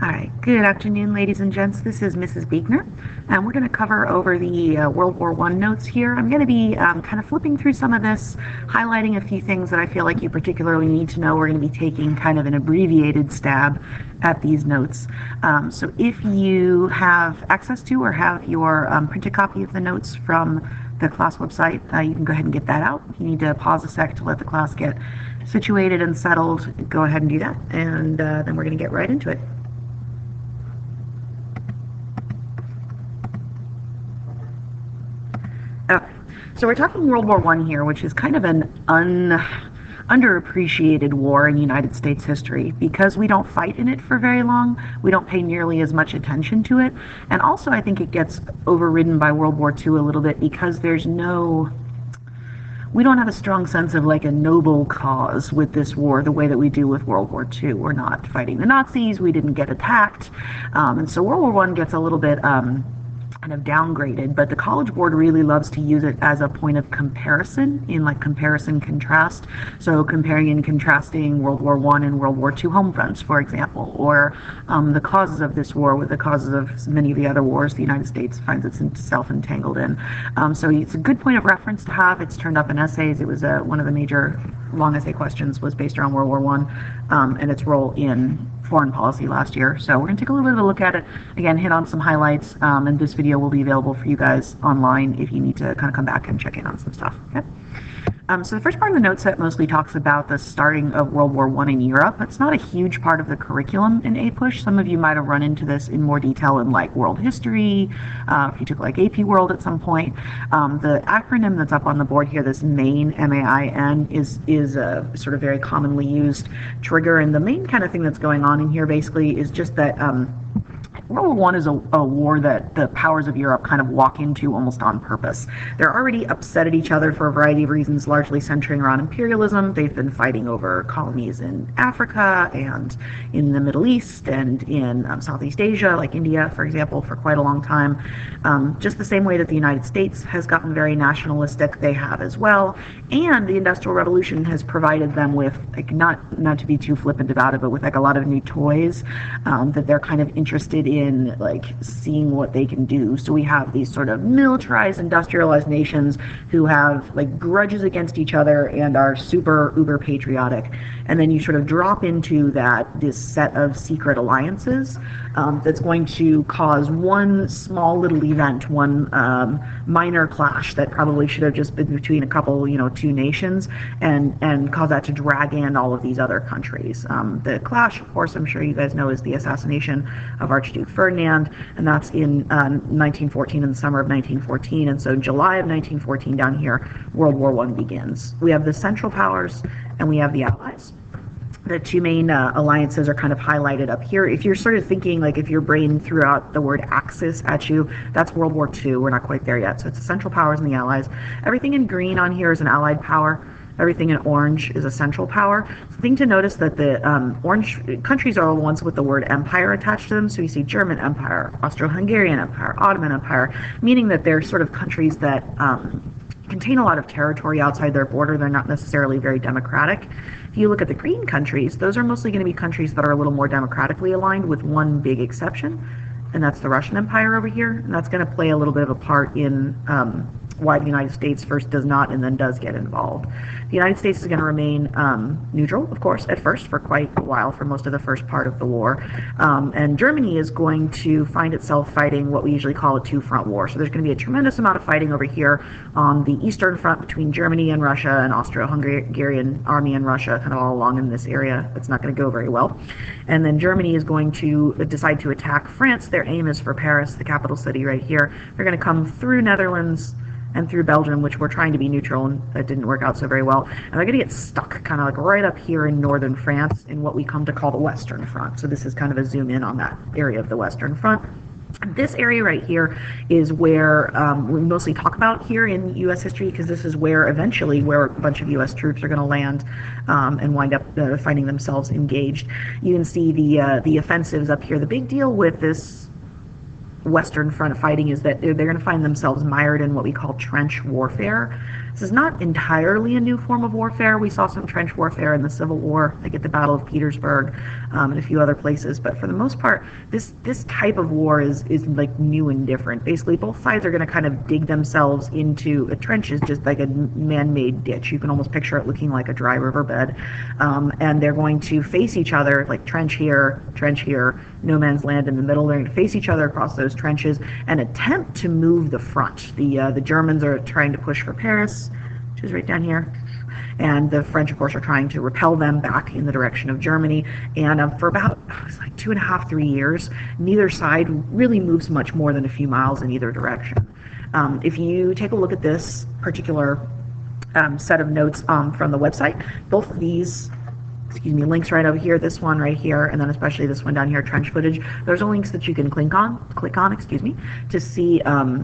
All right, good afternoon, ladies and gents. This is Mrs. Beichner, and we're going to cover over the World War I notes here. I'm going to be kind of flipping through some of this, highlighting a few things that I feel like you particularly need to know. We're going to be taking kind of an abbreviated stab at these notes. So if you have access to or have your printed copy of the notes from the class website, you can go ahead and get that out. If you need to pause a sec to let the class get situated and settled, go ahead and do that, and then we're going to get right into it. Okay, so we're talking World War I here, which is kind of an underappreciated war in United States history because we don't fight in it for very long. We don't pay nearly as much attention to it. And also I think it gets overridden by World War II a little bit because we don't have a strong sense of like a noble cause with this war the way that we do with World War II. We're not fighting the Nazis. We didn't get attacked. And so World War I gets a little bit kind of downgraded, but the College Board really loves to use it as a point of comparison in like comparison contrast. So comparing and contrasting World War I and World War II home fronts, for example, or the causes of this war with the causes of many of the other wars the United States finds itself entangled in. So it's a good point of reference to have. It's turned up in essays. It was one of the major long essay questions was based around World War I and its role in foreign policy last year. So we're going to take a little bit of a look at it, again, hit on some highlights, and this video will be available for you guys online if you need to kind of come back and check in on some stuff. Okay? So the first part of the note set mostly talks about the starting of World War I in Europe. It's not a huge part of the curriculum in APUSH. Some of you might have run into this in more detail in like world history, if you took like AP World at some point. The acronym that's up on the board here, this MAIN, M-A-I-N, is a sort of very commonly used trigger. And the main kind of thing that's going on in here basically is just that World War I is a war that the powers of Europe kind of walk into almost on purpose. They're already upset at each other for a variety of reasons, largely centering around imperialism. They've been fighting over colonies in Africa and in the Middle East and in Southeast Asia, like India, for example, for quite a long time. Just the same way that the United States has gotten very nationalistic, they have as well. And the Industrial Revolution has provided them with, like, not to be too flippant about it, but with like a lot of new toys that they're kind of interested in, like seeing what they can do. So we have these sort of militarized, industrialized nations who have like grudges against each other and are super uber patriotic. And then you sort of drop into this set of secret alliances that's going to cause one small little event, one minor clash that probably should have just been between a couple, two nations, and cause that to drag in all of these other countries. The clash, of course, I'm sure you guys know, is the assassination of Archduke Ferdinand, and that's in 1914, in the summer of 1914. And so in July of 1914 down here, World War I begins. We have the Central Powers and we have the Allies. The two main alliances are kind of highlighted up here. If you're sort of thinking, like if your brain threw out the word Axis at you, that's World War II. We're not quite there yet. So it's the Central Powers and the Allies. Everything in green on here is an Allied power. Everything in orange is a Central Power. The thing to notice that the orange countries are the ones with the word empire attached to them. So you see German Empire, Austro-Hungarian Empire, Ottoman Empire, meaning that they're sort of countries that contain a lot of territory outside their border. They're not necessarily very democratic. If you look at the green countries, those are mostly going to be countries that are a little more democratically aligned, with one big exception, and that's the Russian Empire over here. And that's going to play a little bit of a part in why the United States first does not and then does get involved. The United States is going to remain neutral, of course, at first for quite a while, for most of the first part of the war. And Germany is going to find itself fighting what we usually call a two-front war. So there's going to be a tremendous amount of fighting over here on the eastern front between Germany and Russia, and Austro-Hungarian army and Russia kind of all along in this area. It's not going to go very well. And then Germany is going to decide to attack France. Their aim is for Paris, the capital city right here. They're going to come through Netherlands and through Belgium, which were trying to be neutral, and that didn't work out so very well. And they're going to get stuck kind of like right up here in northern France in what we come to call the Western Front. So this is kind of a zoom in on that area of the Western Front. This area right here is where we mostly talk about here in U.S. history, because this is where eventually a bunch of U.S. troops are going to land and wind up finding themselves engaged. You can see the offensives up here. The big deal with this Western Front fighting is that they're going to find themselves mired in what we call trench warfare. This is not entirely a new form of warfare. We saw some trench warfare in the Civil War, like at the Battle of Petersburg, and a few other places. But for the most part, this type of war is like new and different. Basically, both sides are going to kind of dig themselves into a trench, is just like a man-made ditch. You can almost picture it looking like a dry riverbed, and they're going to face each other, like trench here, no man's land in the middle. They're going to face each other across those trenches and attempt to move the front. The Germans are trying to push for Paris, which is right down here, and the French, of course, are trying to repel them back in the direction of Germany. And for about, it's like 2.5, 3 years, neither side really moves much more than a few miles in either direction. If you take a look at this particular set of notes from the website, both of these, links right over here, this one right here, and then especially this one down here, trench footage. Those are links that you can click on, to see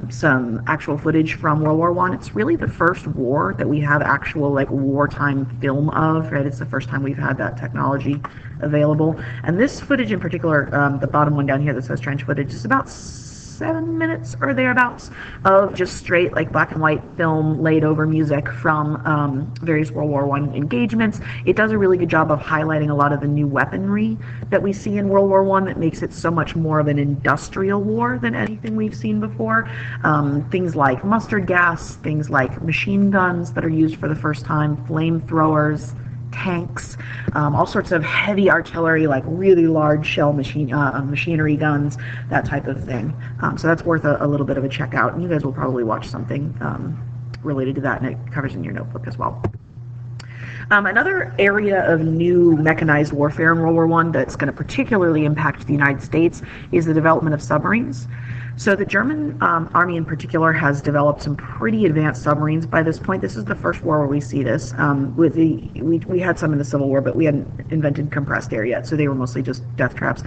some actual footage from World War I. It's really the first war that we have actual like wartime film of, right? It's the first time we've had that technology available. And this footage in particular, the bottom one down here that says trench footage, is about 7 minutes or thereabouts of just straight like black and white film laid over music from various World War I engagements. It does a really good job of highlighting a lot of the new weaponry that we see in World War I that makes it so much more of an industrial war than anything we've seen before. Things like mustard gas, things like machine guns that are used for the first time, flamethrowers, tanks, all sorts of heavy artillery, like really large shell machinery guns, that type of thing. So that's worth a little bit of a check out, and you guys will probably watch something related to that, and it covers in your notebook as well. Another area of new mechanized warfare in World War I that's going to particularly impact the United States is the development of submarines. So the German army in particular has developed some pretty advanced submarines by this point. This is the first war where we see this. We had some in the Civil War, but we hadn't invented compressed air yet, so they were mostly just death traps.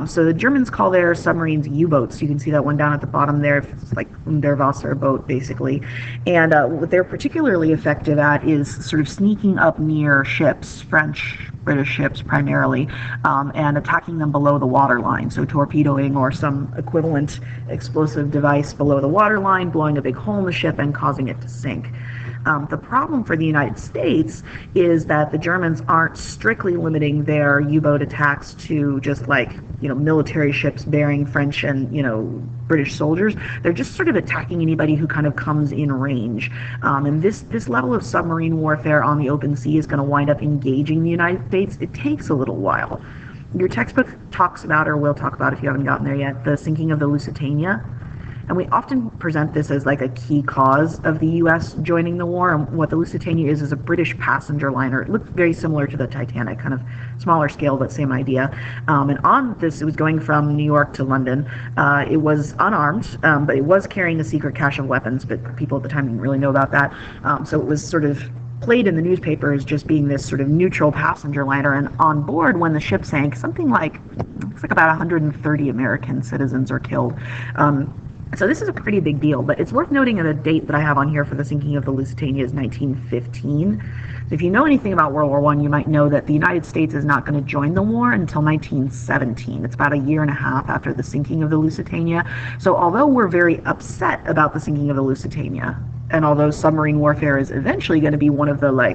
So the Germans call their submarines U-boats. You can see that one down at the bottom there. It's like their Wasser boat, basically. And what they're particularly effective at is sort of sneaking up near ships, French, British ships primarily, and attacking them below the waterline, so torpedoing or some equivalent explosive device below the waterline, blowing a big hole in the ship and causing it to sink. The problem for the United States is that the Germans aren't strictly limiting their U-boat attacks to just like, military ships bearing French and, British soldiers. They're just sort of attacking anybody who kind of comes in range. And this level of submarine warfare on the open sea is going to wind up engaging the United States. It takes a little while. Your textbook talks about, or will talk about if you haven't gotten there yet, the sinking of the Lusitania. And we often present this as like a key cause of the U.S. joining the war. And what the Lusitania is a British passenger liner. It looked very similar to the Titanic, kind of smaller scale, but same idea. And on this, it was going from New York to London. It was unarmed, but it was carrying a secret cache of weapons, but people at the time didn't really know about that. So it was sort of played in the newspaper as just being this sort of neutral passenger liner. And on board, when the ship sank, something like, looks like about 130 American citizens are killed. So this is a pretty big deal, but it's worth noting that a date that I have on here for the sinking of the Lusitania is 1915. So if you know anything about World War I, you might know that the United States is not going to join the war until 1917. It's about a year and a half after the sinking of the Lusitania. So although we're very upset about the sinking of the Lusitania, and although submarine warfare is eventually going to be one of the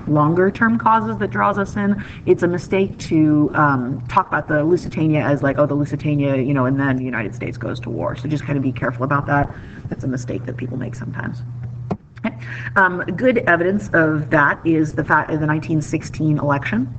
longer term causes that draws us in, it's a mistake to talk about the Lusitania as like, oh, the Lusitania, and then the United States goes to war. So just kind of be careful about that. That's a mistake that people make sometimes. Okay. Good evidence of that is the fact of the 1916 election.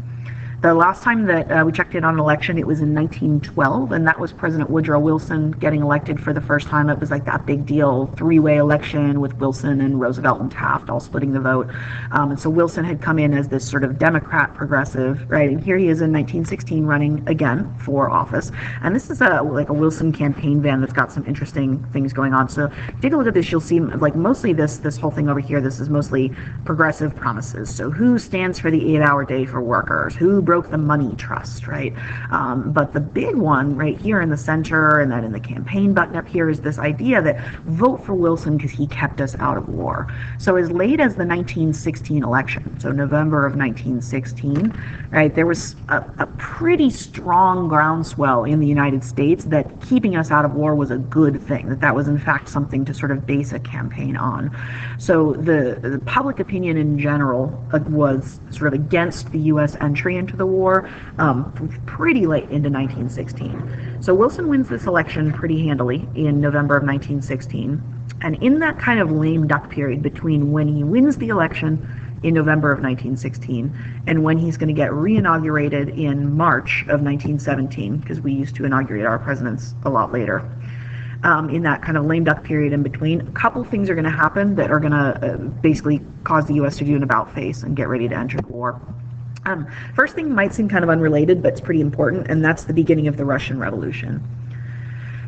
The last time that we checked in on an election, it was in 1912, and that was President Woodrow Wilson getting elected for the first time. It was like that big deal, three-way election with Wilson and Roosevelt and Taft all splitting the vote. And so Wilson had come in as this sort of Democrat progressive, right? And here he is in 1916 running again for office. And this is a Wilson campaign van that's got some interesting things going on. So take a look at this. You'll see like mostly this whole thing over here, this is mostly progressive promises. So who stands for the 8-hour day for workers? Who broke the money trust, right? But the big one right here in the center and then in the campaign button up here is this idea that vote for Wilson because he kept us out of war. So as late as the 1916 election, so November of 1916, right, there was a pretty strong groundswell in the United States that keeping us out of war was a good thing, that was in fact something to sort of base a campaign on. So the public opinion in general was sort of against the U.S. entry into the war pretty late into 1916. So Wilson wins this election pretty handily in November of 1916. And in that kind of lame duck period between when he wins the election in November of 1916 and when he's going to get re-inaugurated in March of 1917, because we used to inaugurate our presidents a lot later, in that kind of lame duck period in between, a couple things are going to happen that are going to basically cause the U.S. to do an about-face and get ready to enter the war. First thing might seem kind of unrelated, but it's pretty important, and that's the beginning of the Russian Revolution.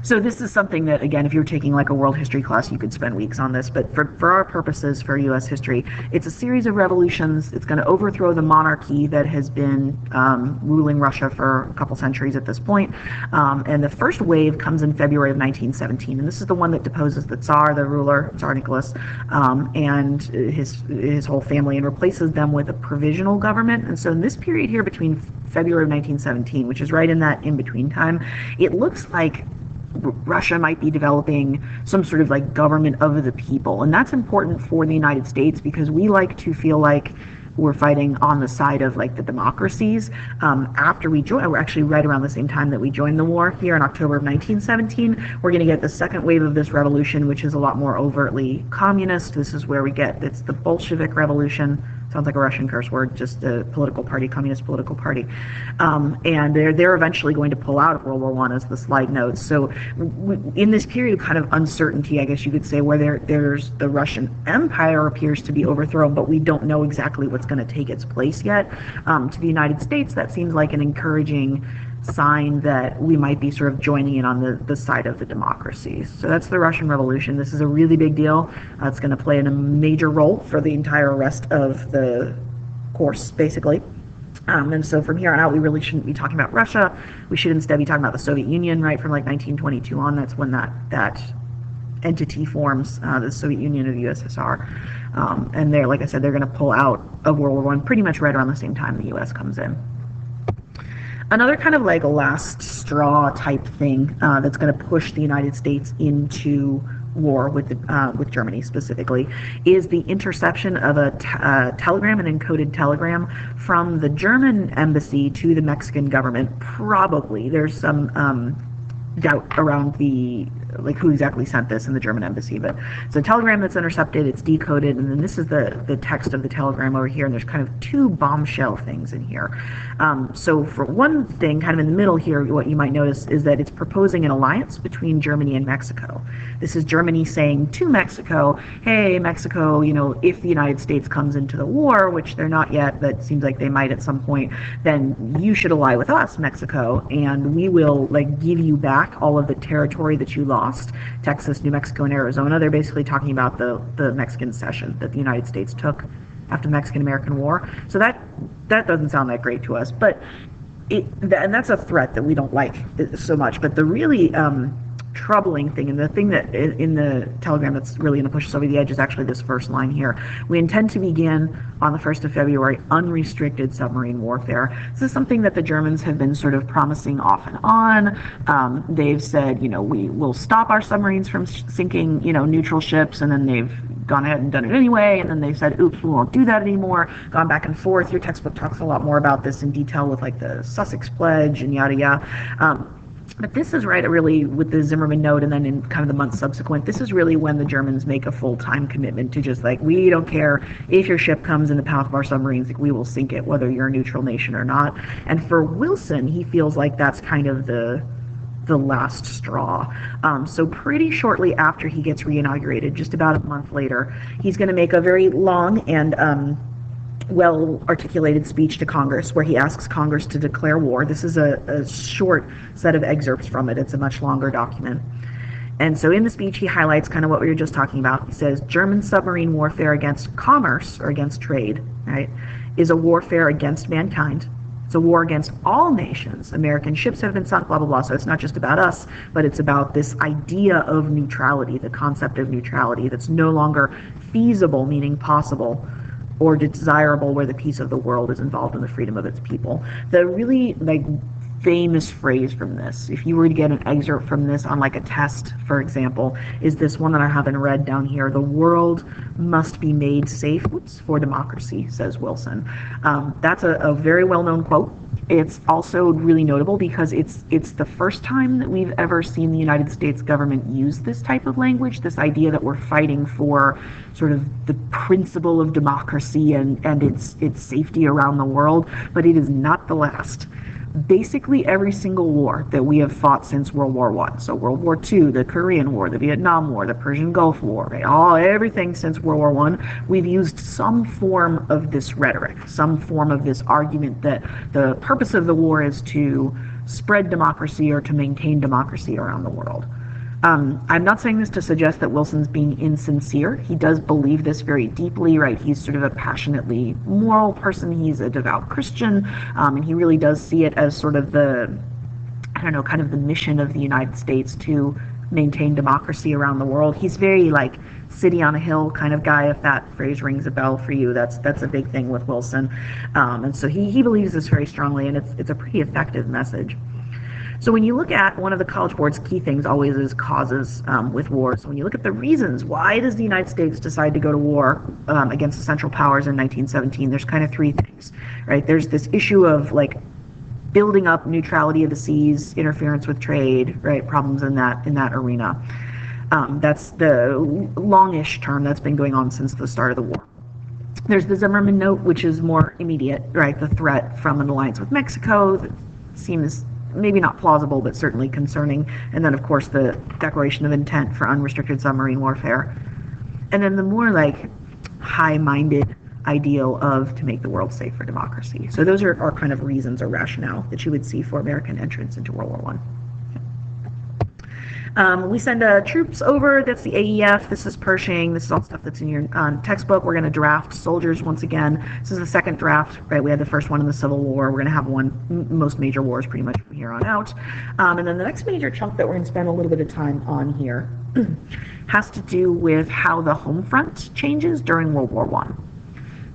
So this is something that, again, if you're taking like a world history class, you could spend weeks on this, but for our purposes, for U.S. history, it's a series of revolutions. It's going to overthrow the monarchy that has been ruling Russia for a couple centuries at this point. And the first wave comes in February of 1917, and this is the one that deposes the Tsar, the ruler, Tsar Nicholas, and his whole family, and replaces them with a provisional government. And so in this period here between February of 1917, which is right in that in-between time, it looks like Russia might be developing some sort of like government of the people. And that's important for the United States because we like to feel like we're fighting on the side of like the democracies. After we joined, we're actually right around the same time that we joined the war here in October of 1917, we're going to get the second wave of this revolution, which is a lot more overtly communist. This is where we get, it's the Bolshevik Revolution. Sounds like a Russian curse word, just a political party, communist political party. And they're eventually going to pull out of World War I, as the slide notes. So in this period of kind of uncertainty, I guess you could say, where there's the Russian Empire appears to be overthrown, but we don't know exactly what's going to take its place yet. To the United States, that seems like an encouraging sign that we might be sort of joining in on the side of the democracies. So that's the Russian Revolution. This is a really big deal. It's going to play in a major role for the entire rest of the course, basically. And so from here on out, we really shouldn't be talking about Russia. We should instead be talking about the Soviet Union, right, from like 1922 on. That's when that entity forms, the Soviet Union of the USSR. And they're, like I said, they're going to pull out of World War I pretty much right around the same time the U.S. comes in. Another kind of like a last straw type thing that's going to push the United States into war with Germany specifically is the interception of a telegram, an encoded telegram from the German embassy to the Mexican government. Probably there's some doubt around who exactly sent this in the German embassy, but it's a telegram that's intercepted, it's decoded, and then this is the text of the telegram over here, and there's kind of two bombshell things in here. So for one thing, kind of in the middle here, what you might notice is that it's proposing an alliance between Germany and Mexico. This is Germany saying to Mexico, hey, Mexico, if the United States comes into the war, which they're not yet, but it seems like they might at some point, then you should ally with us, Mexico, and we will give you back all of the territory that you lost, Texas, New Mexico, and Arizona. They're basically talking about the Mexican cession that the United States took after the Mexican-American War. So that doesn't sound that great to us, but and that's a threat that we don't like so much. But the really troubling thing, and the thing that in the telegram that's really going to push us over the edge, is actually this first line here. We intend to begin on the 1st of February unrestricted submarine warfare. This is something that the Germans have been sort of promising off and on. They've said, we will stop our submarines from sinking, neutral ships, and then they've gone ahead and done it anyway, and then they said, oops, we won't do that anymore, gone back and forth. Your textbook talks a lot more about this in detail with the Sussex Pledge and yada yada. But this is really with the Zimmerman note, and then in kind of the months subsequent, this is really when the Germans make a full-time commitment to just we don't care if your ship comes in the path of our submarines, we will sink it, whether you're a neutral nation or not. And for Wilson, he feels like that's kind of the last straw. So pretty shortly after he gets re-inaugurated, just about a month later, he's going to make a very long and well-articulated speech to Congress where he asks Congress to declare war. This is a short set of excerpts from it. It's a much longer document. And so in the speech, he highlights kind of what we were just talking about. He says, German submarine warfare against commerce, or against trade, right, is a warfare against mankind. It's a war against all nations. American ships have been sunk, blah, blah, blah. So it's not just about us, but it's about this idea of neutrality, the concept of neutrality that's no longer feasible, meaning possible, or desirable where the peace of the world is involved in the freedom of its people. The really famous phrase from this, if you were to get an excerpt from this on a test, for example, is this one that I haven't read down here: the world must be made safe for democracy, says Wilson. That's a very well-known quote. It's also really notable because it's the first time that we've ever seen the United States government use this type of language, this idea that we're fighting for sort of the principle of democracy and its safety around the world, but it is not the last. Basically every single war that we have fought since World War I, so World War II, the Korean War, the Vietnam War, the Persian Gulf War, right? Everything since World War I, we've used some form of this rhetoric, some form of this argument that the purpose of the war is to spread democracy or to maintain democracy around the world. I'm not saying this to suggest that Wilson's being insincere. He does believe this very deeply, right? He's sort of a passionately moral person. He's a devout Christian, and he really does see it as sort of the mission of the United States to maintain democracy around the world. He's very city on a hill kind of guy, if that phrase rings a bell for you. That's a big thing with Wilson. And so he believes this very strongly, and it's a pretty effective message. So when you look at one of the College Board's key things always is causes with war. So when you look at the reasons, why does the United States decide to go to war against the Central Powers in 1917? There's kind of three things, right? There's this issue of building up neutrality of the seas, interference with trade, right? Problems in that arena. That's the longish term that's been going on since the start of the war. There's the Zimmerman Note, which is more immediate, right? The threat from an alliance with Mexico that seems maybe not plausible, but certainly concerning. And then, of course, the Declaration of Intent for unrestricted submarine warfare. And then the more high-minded ideal of to make the world safe for democracy. So those are kind of reasons or rationale that you would see for American entrance into World War I. We send troops over. That's the AEF. This is Pershing. This is all stuff that's in your textbook. We're going to draft soldiers once again. This is the second draft, right? We had the first one in the Civil War. We're going to have most major wars pretty much from here on out. And then the next major chunk that we're going to spend a little bit of time on here has to do with how the home front changes during World War I.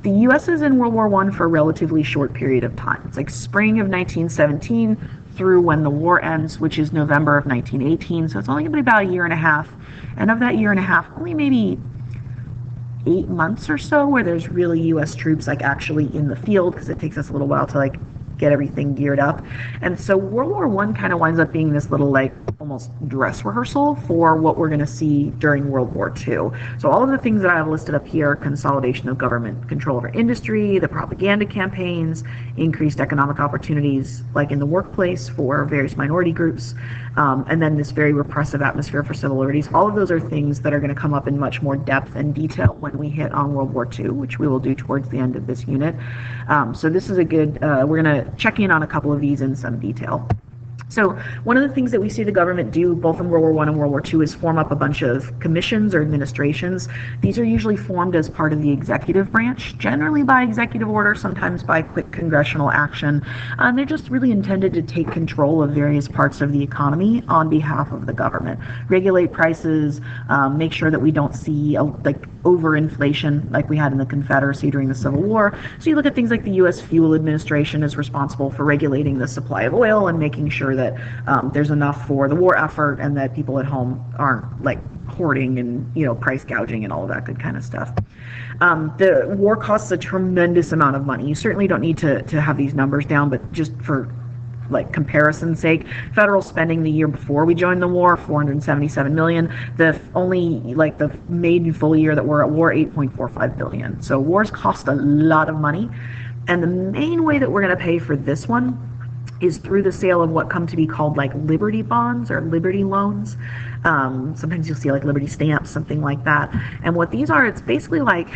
The U.S. is in World War I for a relatively short period of time. It's spring of 1917 through when the war ends, which is November of 1918. So it's only going to be about a year and a half. And of that year and a half, only maybe 8 months or so where there's really U.S. troops actually in the field, because it takes us a little while to get everything geared up. And so World War I kind of winds up being this little almost dress rehearsal for what we're going to see during World War II. So all of the things that I have listed up here: consolidation of government control over industry, the propaganda campaigns, increased economic opportunities in the workplace for various minority groups, and then this very repressive atmosphere for civil liberties. All of those are things that are going to come up in much more depth and detail when we hit on World War II, which we will do towards the end of this unit. So this is a good, we're going to check in on a couple of these in some detail. So one of the things that we see the government do both in World War I and World War II is form up a bunch of commissions or administrations. These are usually formed as part of the executive branch, generally by executive order, sometimes by quick congressional action. They're just really intended to take control of various parts of the economy on behalf of the government, regulate prices, make sure that we don't see overinflation like we had in the Confederacy during the Civil War. So you look at things like the U.S. Fuel Administration is responsible for regulating the supply of oil and making sure that there's enough for the war effort and that people at home aren't hoarding and price gouging and all of that good kind of stuff. The war costs a tremendous amount of money. You certainly don't need to have these numbers down, but just for comparison's sake, federal spending the year before we joined the war, $477 million. The maiden full year that we're at war, $8.45 billion. So wars cost a lot of money, and the main way that we're going to pay for this one is through the sale of what come to be called Liberty bonds or Liberty loans. Sometimes you'll see Liberty stamps, something like that. And what these are, it's basically like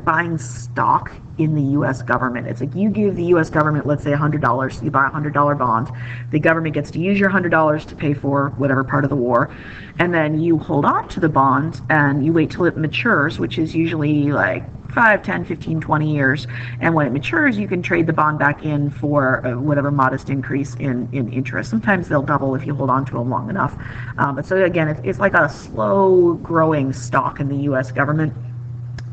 buying stock in the U.S. government. It's you give the U.S. government, let's say $100, you buy a $100 bond. The government gets to use your $100 to pay for whatever part of the war, and then you hold on to the bond and you wait till it matures, which is usually 5, 10, 15, 20 years. And when it matures, you can trade the bond back in for whatever modest increase in interest. Sometimes they'll double if you hold on to them long enough. But so again, it's like a slow growing stock in the U.S. government.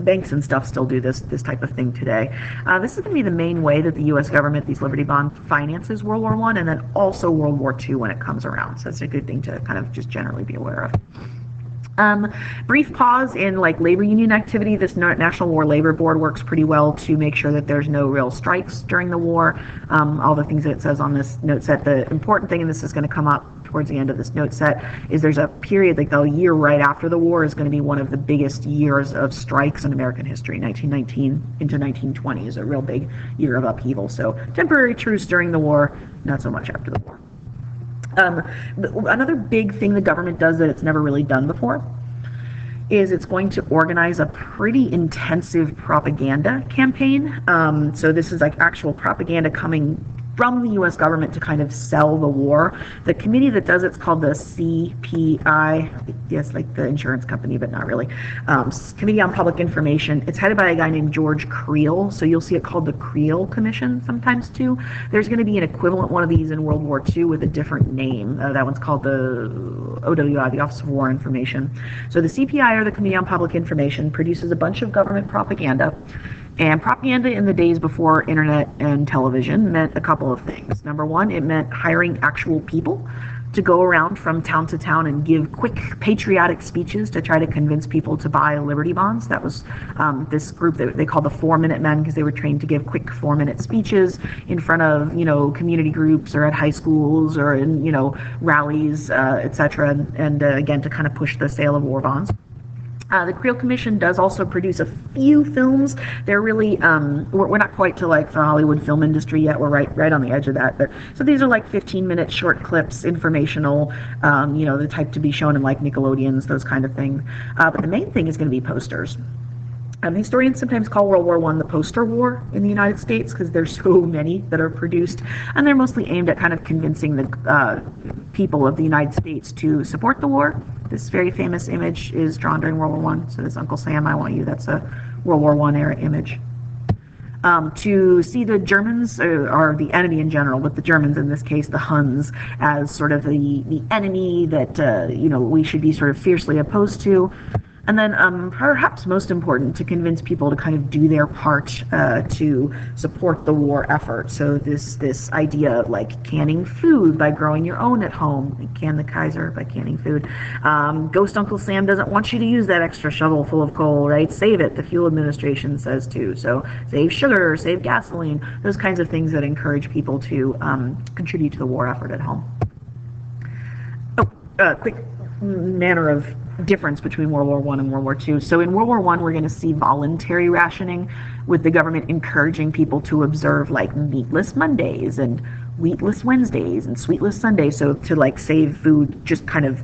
Banks and stuff still do this type of thing today. This is going to be the main way that the U.S. government, these Liberty Bond, finances World War I and then also World War II when it comes around. So it's a good thing to kind of just generally be aware of. Brief pause in like labor union activity. This National War Labor Board works pretty well to make sure that there's no real strikes during the war. All the things that it says on this note set. The important thing, and this is going to come up towards the end of this note set, is there's a period, like the year right after the war is going to be one of the biggest years of strikes in American history. 1919 into 1920 is a real big year of upheaval. So temporary truce during the war, not so much after the war. Another big thing the government does that it's never really done before is it's going to organize a pretty intensive propaganda campaign. So this is like actual propaganda coming from the U.S. government to kind of sell the war. The committee that does it's called the CPI, yes, like the insurance company, but not really. Committee on Public Information. It's headed by a guy named George Creel, so you'll see it called the Creel Commission sometimes too. There's going to be an equivalent one of these in World War II with a different name. That one's called the OWI, the Office of War Information. So the CPI, or the Committee on Public Information, produces a bunch of government propaganda. And propaganda in the days before internet and television meant a couple of things. Number one, it meant hiring actual people to go around from town to town and give quick patriotic speeches to try to convince people to buy Liberty bonds. That was this group that they called the 4-Minute Men, because they were trained to give quick 4-minute speeches in front of, community groups or at high schools or in, rallies, etc. And again, to kind of push the sale of war bonds. The Creel Commission does also produce a few films. They're really, we're not quite to like the Hollywood film industry yet. We're right on the edge of that. But so these are like 15-minute short clips, informational, the type to be shown in like Nickelodeons, those kind of things. But the main thing is going to be posters. Historians sometimes call World War I the poster war in the United States because there's so many that are produced, and they're mostly aimed at kind of convincing the people of the United States to support the war. This very famous image is drawn during World War I. So this Uncle Sam, I Want You, that's a World War I era image. To see the Germans, or the enemy in general, but the Germans in this case, the Huns, as sort of the enemy that we should be sort of fiercely opposed to. And then perhaps most important, to convince people to kind of do their part to support the war effort. So this idea of like canning food by growing your own at home, like can the Kaiser by canning food. Ghost Uncle Sam doesn't want you to use that extra shovel full of coal, right? Save it, the Fuel Administration says too. So save sugar, save gasoline, those kinds of things that encourage people to contribute to the war effort at home. Quick manner of difference between World War I and World War II. So in World War I, we're going to see voluntary rationing, with the government encouraging people to observe like meatless Mondays and wheatless Wednesdays and sweetless Sundays, so to like save food just kind of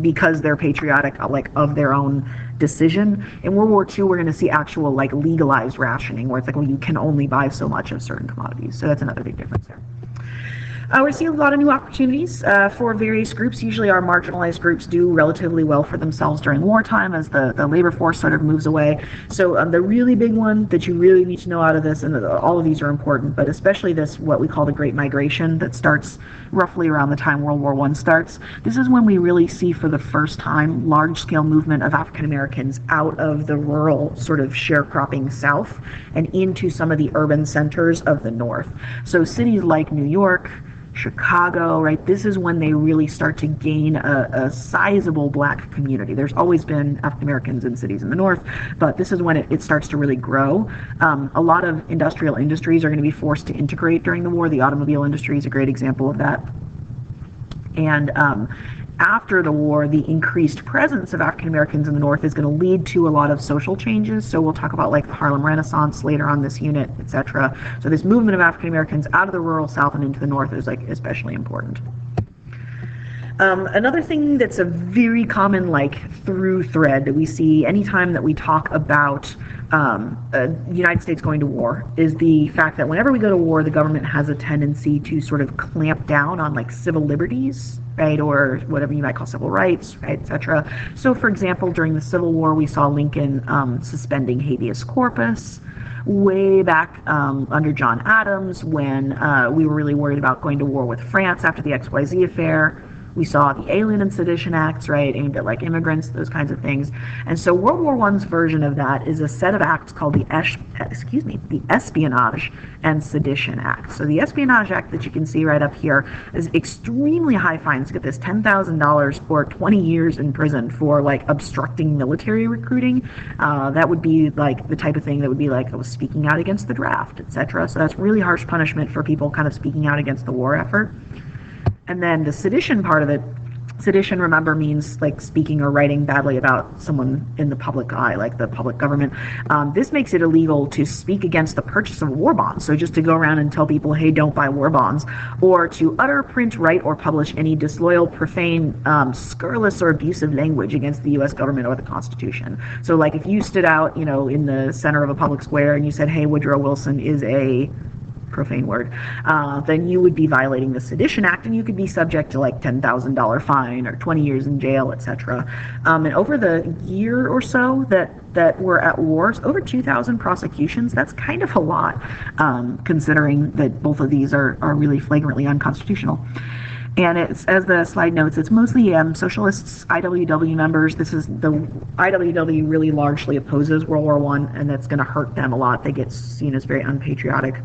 because they're patriotic, like of their own decision. In World War II, we're going to see actual like legalized rationing, where it's like, well, you can only buy so much of certain commodities. So that's another big difference there. We're seeing a lot of new opportunities for various groups. Usually our marginalized groups do relatively well for themselves during wartime as the labor force sort of moves away. So the really big one that you really need to know out of this, and all of these are important, but especially this, what we call the Great Migration, that starts roughly around the time World War I starts. This is when we really see for the first time large-scale movement of African Americans out of the rural sort of sharecropping South and into some of the urban centers of the North. So cities like New York, Chicago, right? This is when they really start to gain a sizable black community. There's always been African Americans in cities in the North, but this is when it starts to really grow. A lot of industrial industries are going to be forced to integrate during the war. The automobile industry is a great example of that. And after the war, the increased presence of African Americans in the North is going to lead to a lot of social changes. So we'll talk about like the Harlem Renaissance later on this unit, etc. So this movement of African Americans out of the rural South and into the North is like especially important. Another thing that's a very common like through thread that we see anytime that we talk about the United States going to war is the fact that whenever we go to war, the government has a tendency to sort of clamp down on like civil liberties right, or whatever you might call civil rights, right, etc. So, for example, during the Civil War, we saw Lincoln suspending habeas corpus. Way back under John Adams, when we were really worried about going to war with France after the XYZ affair. We saw the Alien and Sedition Acts, right, aimed at like immigrants, those kinds of things. And so World War I's version of that is a set of acts called the Espionage and Sedition Act. So the Espionage Act that you can see right up here is extremely high fines. Get this, $10,000 or 20 years in prison for like obstructing military recruiting. That would be like the type of thing that would be like speaking out against the draft, etc. So that's really harsh punishment for people kind of speaking out against the war effort. And then the sedition part of it, sedition, remember, means like speaking or writing badly about someone in the public eye, like the public government. This makes it illegal to speak against the purchase of war bonds. So just to go around and tell people, hey, don't buy war bonds, or to utter, print, write, or publish any disloyal, profane, scurrilous, or abusive language against the U.S. government or the Constitution. So like if you stood out, in the center of a public square and you said, hey, Woodrow Wilson is a profane word, then you would be violating the Sedition Act, and you could be subject to like $10,000 fine or 20 years in jail, etc. And over the year or so that we're at war, over 2,000 prosecutions. That's kind of a lot, considering that both of these are really flagrantly unconstitutional. And it's, as the slide notes, it's mostly socialists, IWW members. The IWW really largely opposes World War I, and that's going to hurt them a lot. They get seen as very unpatriotic.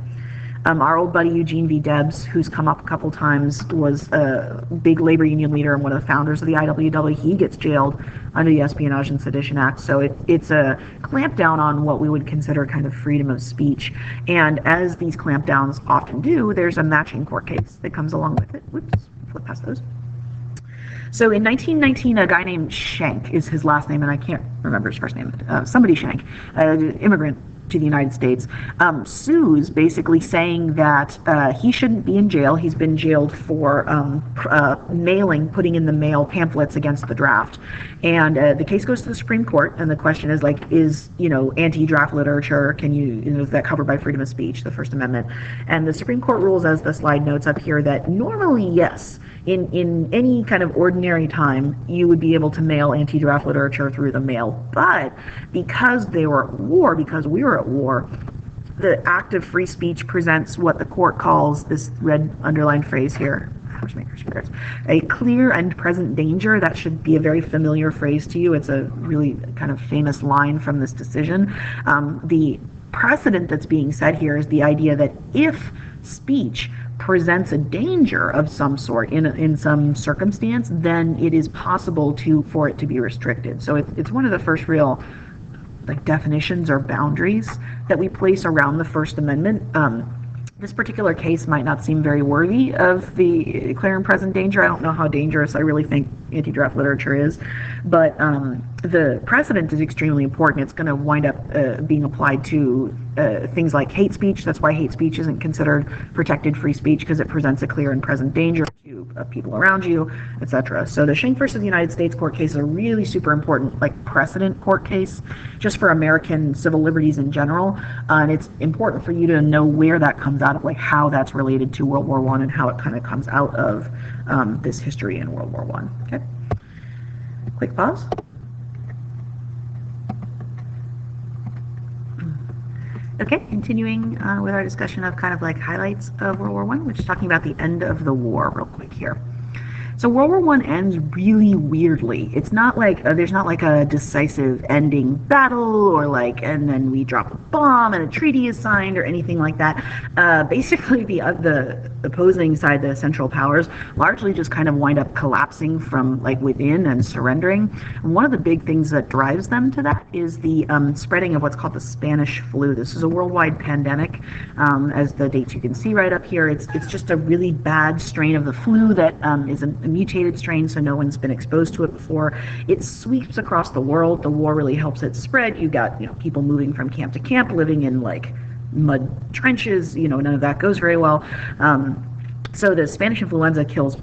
Our old buddy Eugene V. Debs, who's come up a couple times, was a big labor union leader and one of the founders of the IWW. He gets jailed under the Espionage and Sedition Act. So it's a clampdown on what we would consider kind of freedom of speech. And as these clampdowns often do, there's a matching court case that comes along with it. Whoops, flip past those. So in 1919, a guy named Schenck is his last name, and I can't remember his first name. Somebody Schenck, immigrant to the United States, sues, basically saying that he shouldn't be in jail. He's been jailed for putting in the mail pamphlets against the draft. And the case goes to the Supreme Court, and the question is like, is anti-draft literature, is that covered by freedom of speech, the First Amendment? And the Supreme Court rules, as the slide notes up here, that normally yes, in any kind of ordinary time, you would be able to mail anti-draft literature through the mail. But because they were at war, because we were at war, the act of free speech presents what the court calls, this red underlined phrase here, a clear and present danger. That should be a very familiar phrase to you. It's a really kind of famous line from this decision. The precedent that's being set here is the idea that if speech presents a danger of some sort in some circumstance, then it is possible for it to be restricted. So it's one of the first real definitions or boundaries that we place around the First Amendment. This particular case might not seem very worthy of the clear and present danger. I don't know how dangerous I really think anti-draft literature is, but the precedent is extremely important. It's going to wind up being applied to things like hate speech. That's why hate speech isn't considered protected free speech, because it presents a clear and present danger to people around you, etc. So the Schenck versus the United States court case is a really super important precedent court case just for American civil liberties in general, and it's important for you to know where that comes out of, how that's related to World War I and how it kind of comes out of this history in World War I. Okay, quick pause. Okay, continuing with our discussion of kind of highlights of World War I, we're just talking about the end of the war real quick here. So World War I ends really weirdly. It's not there's not a decisive ending battle or and then we drop a bomb and a treaty is signed or anything like that. Basically the opposing side, the Central Powers, largely just kind of wind up collapsing from within and surrendering. And one of the big things that drives them to that is the spreading of what's called the Spanish flu. This is a worldwide pandemic. As the dates you can see right up here, it's just a really bad strain of the flu that is a mutated strain, so no one's been exposed to it before. It sweeps across the world. The war really helps it spread. You got people moving from camp to camp, living in mud trenches. None of that goes very well. So the Spanish influenza kills,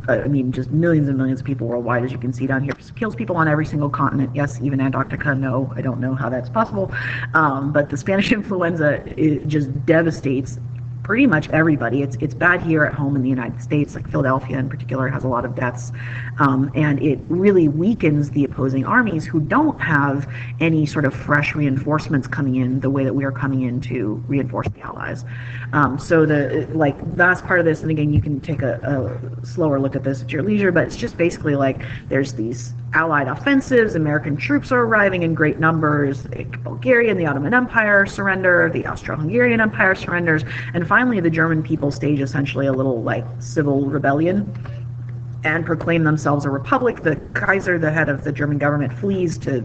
just millions and millions of people worldwide, as you can see down here. It kills people on every single continent. Yes, even Antarctica. No, I don't know how that's possible. But the Spanish influenza, it just devastates pretty much everybody. It's bad here at home in the United States, like Philadelphia in particular has a lot of deaths, and it really weakens the opposing armies who don't have any sort of fresh reinforcements coming in the way that we are coming in to reinforce the Allies. So the vast part of this, and again, you can take a slower look at this at your leisure, but it's just basically like there's these Allied offensives, American troops are arriving in great numbers, Bulgaria and the Ottoman Empire surrender, the Austro-Hungarian Empire surrenders, and finally the German people stage essentially a little civil rebellion and proclaim themselves a republic. The Kaiser, the head of the German government, flees to,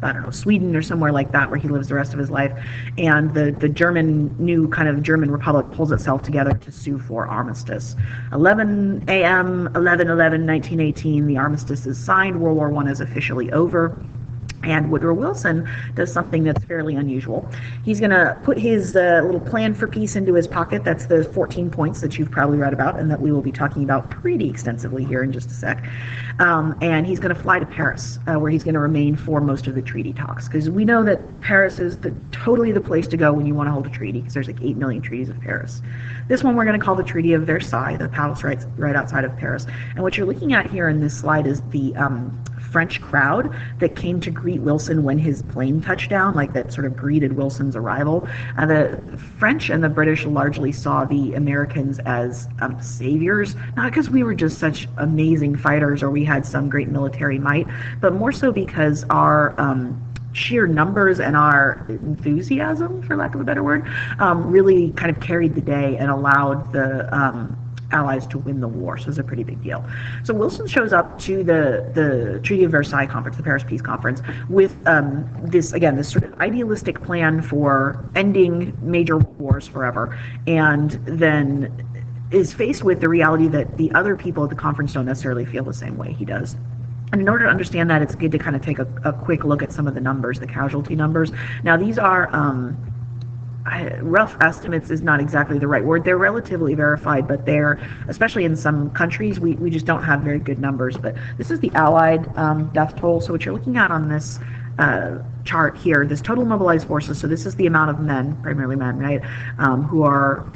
I don't know, Sweden or somewhere like that, where he lives the rest of his life, and the new kind of German republic pulls itself together to sue for armistice. 11 a.m., 11/11/1918, the armistice is signed, World War I is officially over. And Woodrow Wilson does something that's fairly unusual. He's going to put his little plan for peace into his pocket. That's the 14 points that you've probably read about and that we will be talking about pretty extensively here in just a sec. And he's going to fly to Paris, where he's going to remain for most of the treaty talks. Because we know that Paris is totally the place to go when you want to hold a treaty, because there's 8 million treaties of Paris. This one we're going to call the Treaty of Versailles, the palace right outside of Paris. And what you're looking at here in this slide is the French crowd that came to greet Wilson when his plane touched down, that sort of greeted Wilson's arrival. The French and the British largely saw the Americans as saviors, not because we were just such amazing fighters or we had some great military might, but more so because our sheer numbers and our enthusiasm, for lack of a better word, really kind of carried the day and allowed the Allies to win the war. So it's a pretty big deal. So Wilson shows up to the Treaty of Versailles conference, the Paris Peace Conference, with this sort of idealistic plan for ending major wars forever, and then is faced with the reality that the other people at the conference don't necessarily feel the same way he does. And in order to understand that, it's good to kind of take a quick look at some of the numbers, the casualty numbers. Now, these are rough estimates is not exactly the right word. They're relatively verified, but they're, especially in some countries, we just don't have very good numbers. But this is the Allied death toll. So what you're looking at on this chart here, this total mobilized forces, so this is the amount of men, primarily men, right, who are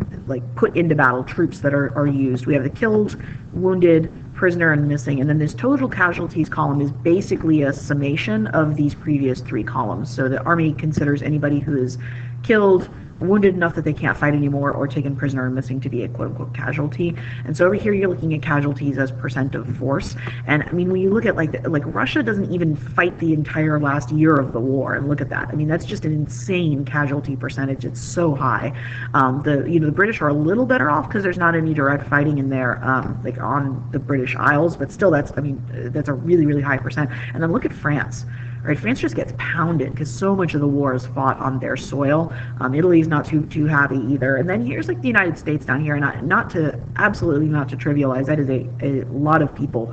put into battle, troops that are used. We have the killed, wounded, prisoner, and missing, and then this total casualties column is basically a summation of these previous 3 columns. So the Army considers anybody who is killed, wounded enough that they can't fight anymore, or taken prisoner or missing to be a quote-unquote casualty. And so over here you're looking at casualties as percent of force. And I mean, when you look at Russia doesn't even fight the entire last year of the war, and look at that. I mean, that's just an insane casualty percentage. It's so high. The British are a little better off because there's not any direct fighting in there, on the British Isles, but still that's a really, really high percent. And then look at France. Right, France just gets pounded because so much of the war is fought on their soil. Italy's not too happy either. And then here's the United States down here, and absolutely not to trivialize, that is a lot of people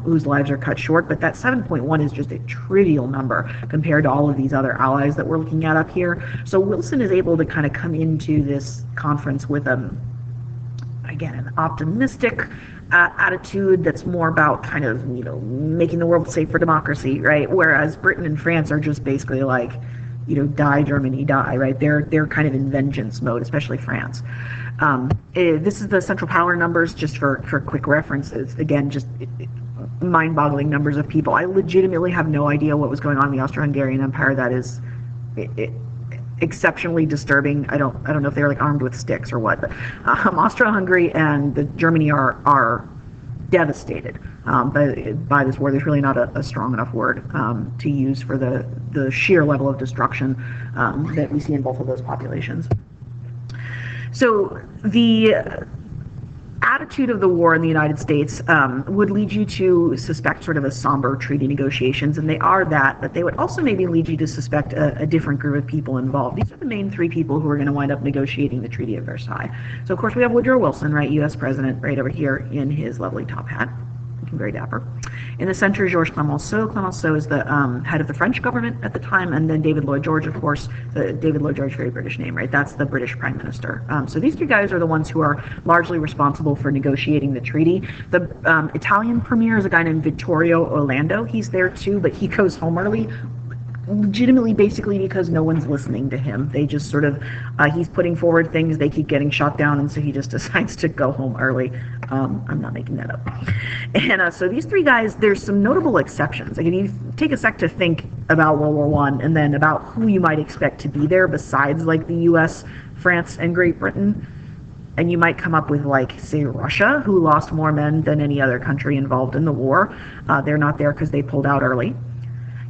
whose lives are cut short, but that 7.1 is just a trivial number compared to all of these other allies that we're looking at up here. So Wilson is able to kind of come into this conference with again, an optimistic attitude that's more about kind of, making the world safe for democracy, right? Whereas Britain and France are just basically die Germany, die, right? They're kind of in vengeance mode, especially France. This is the Central Power numbers, just for quick references. Again, just mind-boggling numbers of people. I legitimately have no idea what was going on in the Austro-Hungarian Empire. That is exceptionally disturbing. I don't know if they were armed with sticks or what, but Austro-Hungary and Germany are devastated by this war. There's really not a strong enough word to use for the sheer level of destruction that we see in both of those populations. So the attitude of the war in the United States would lead you to suspect sort of a somber treaty negotiations, and they are that, but they would also maybe lead you to suspect a different group of people involved. These are the main 3 people who are going to wind up negotiating the Treaty of Versailles. So of course we have Woodrow Wilson, right, U.S. President, right over here in his lovely top hat, looking very dapper. In the center, Georges Clemenceau. Clemenceau is the head of the French government at the time, and then David Lloyd George, of course. David Lloyd George, very British name, right? That's the British Prime Minister. So these 3 guys are the ones who are largely responsible for negotiating the treaty. The Italian premier is a guy named Vittorio Orlando. He's there too, but he goes home early. legitimately basically because no one's listening to him. They just sort of, he's putting forward things, they keep getting shot down, and so he just decides to go home early. I'm not making that up. And so these three guys, there's some notable exceptions. Like if you take a sec to think about World War I and then about who you might expect to be there besides like the US, France, and Great Britain, and you might come up with, like, say, Russia, who lost more men than any other country involved in the war. They're not there because they pulled out early.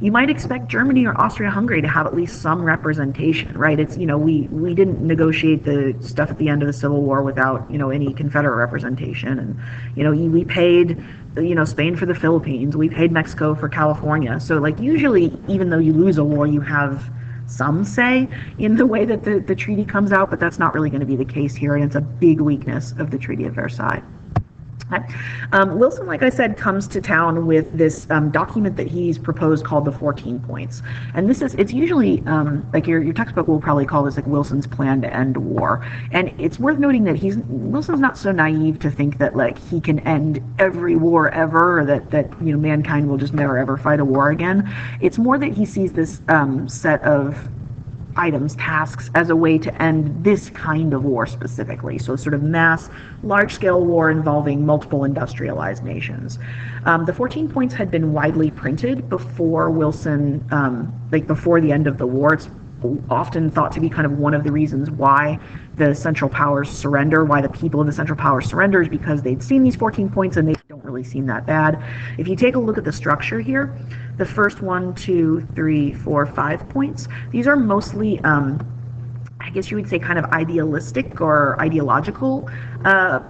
You might expect Germany or Austria-Hungary to have at least some representation, right? It's, we didn't negotiate the stuff at the end of the Civil War without, any Confederate representation. And, we paid, Spain for the Philippines. We paid Mexico for California. So, like, usually, even though you lose a war, you have some say in the way that the treaty comes out, but that's not really going to be the case here, and it's a big weakness of the Treaty of Versailles. Wilson, like I said, comes to town with this document that he's proposed called the 14 Points. And it's usually, like your textbook will probably call this like Wilson's plan to end war. And it's worth noting that Wilson's not so naive to think that like he can end every war ever, or that mankind will just never ever fight a war again. It's more that he sees this set of items, tasks, as a way to end this kind of war specifically. So sort of mass, large-scale war involving multiple industrialized nations. The 14 Points had been widely printed before Wilson, before the end of the war. It's often thought to be kind of one of the reasons why the Central Powers surrender, why the people of the Central Powers surrender, is because they'd seen these 14 points and they don't really seem that bad. If you take a look at the structure here, the first 1, 2, 3, 4, 5 points, these are mostly, I guess you would say, kind of idealistic or ideological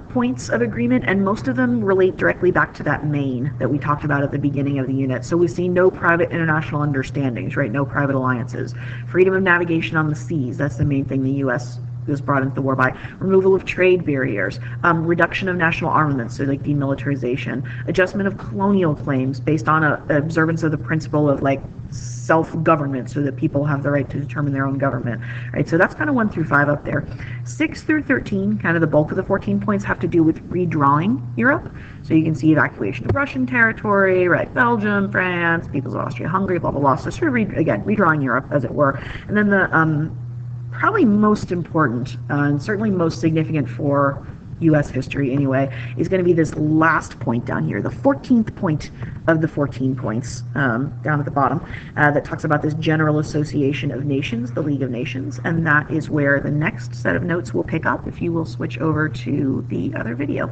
points of agreement, and most of them relate directly back to that main that we talked about at the beginning of the unit. So we see no private international understandings, right? No private alliances. Freedom of navigation on the seas, that's the main thing the U.S. was brought into the war by. Removal of trade barriers, reduction of national armaments, so like demilitarization, adjustment of colonial claims based on observance of the principle of like self-government, so that people have the right to determine their own government, right? So that's kind of 1 through 5 up there. 6 through 13, kind of the bulk of the 14 points, have to do with redrawing Europe. So you can see evacuation of Russian territory, right? Belgium, France, peoples of Austria-Hungary, blah, blah, blah. So sort of, redrawing Europe, as it were. And then the probably most important, and certainly most significant for U.S. history anyway, is going to be this last point down here, the 14th point of the 14 points, down at the bottom, that talks about this General Association of Nations, the League of Nations, and that is where the next set of notes will pick up if you will switch over to the other video.